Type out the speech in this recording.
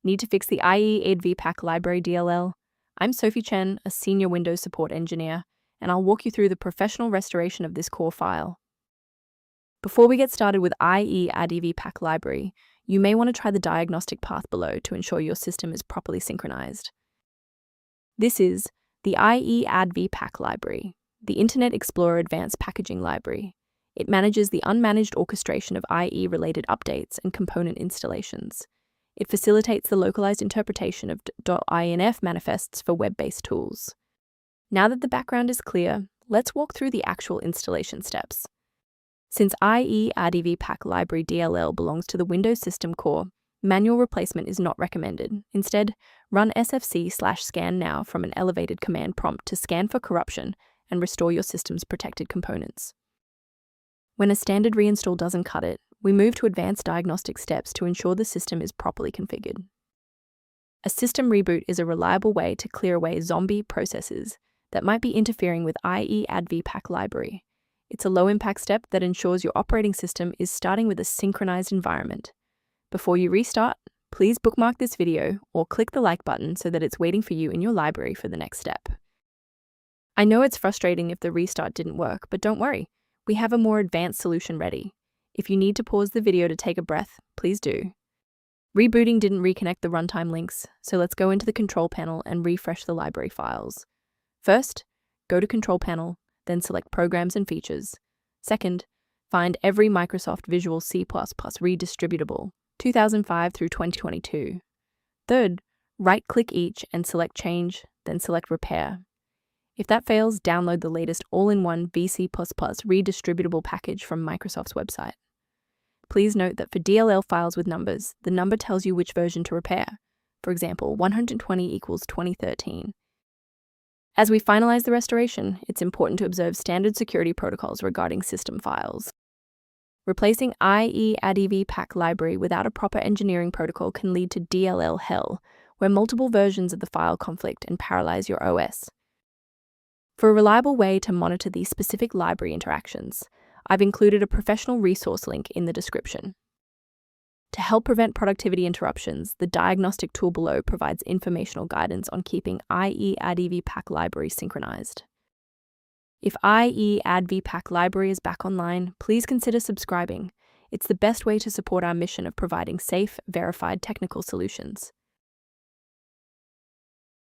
Need to fix the Ieadvpack Library DLL? I'm Sophie Chen, a senior Windows support engineer, and I'll walk you through the professional restoration of this core file. Before we get started with Ieadvpack Library, you may want to try the diagnostic path below to ensure your system is properly synchronized. This is the Ieadvpack Library, the Internet Explorer Advanced Packaging Library. It manages the unmanaged orchestration of IE-related updates and component installations. It facilitates the localized interpretation of .inf manifests for web-based tools. Now that the background is clear, let's walk through the actual installation steps. Since Ieadvpack Library DLL belongs to the Windows system core, manual replacement is not recommended. Instead, run sfc/scan now from an elevated command prompt to scan for corruption and restore your system's protected components. When a standard reinstall doesn't cut it, we move to advanced diagnostic steps to ensure the system is properly configured. A system reboot is a reliable way to clear away zombie processes that might be interfering with Ieadvpack Library. It's a low-impact step that ensures your operating system is starting with a synchronized environment. Before you restart, please bookmark this video or click the like button so that it's waiting for you in your library for the next step. I know it's frustrating if the restart didn't work, but don't worry. We have a more advanced solution ready. If you need to pause the video to take a breath, please do. Rebooting didn't reconnect the runtime links, so let's go into the control panel and refresh the library files. First, go to Control Panel, then select Programs and Features. Second, find every Microsoft Visual C++ redistributable, 2005 through 2022. Third, right-click each and select Change, then select Repair. If that fails, download the latest all-in-one VC++ redistributable package from Microsoft's website. Please note that for DLL files with numbers, the number tells you which version to repair. For example, 120 equals 2013. As we finalize the restoration, it's important to observe standard security protocols regarding system files. Replacing Ieadvpack Library without a proper engineering protocol can lead to DLL hell, where multiple versions of the file conflict and paralyze your OS. For a reliable way to monitor these specific library interactions, I've included a professional resource link in the description. To help prevent productivity interruptions, the diagnostic tool below provides informational guidance on keeping Ieadvpack Library synchronized. If Ieadvpack Library is back online, please consider subscribing. It's the best way to support our mission of providing safe, verified technical solutions.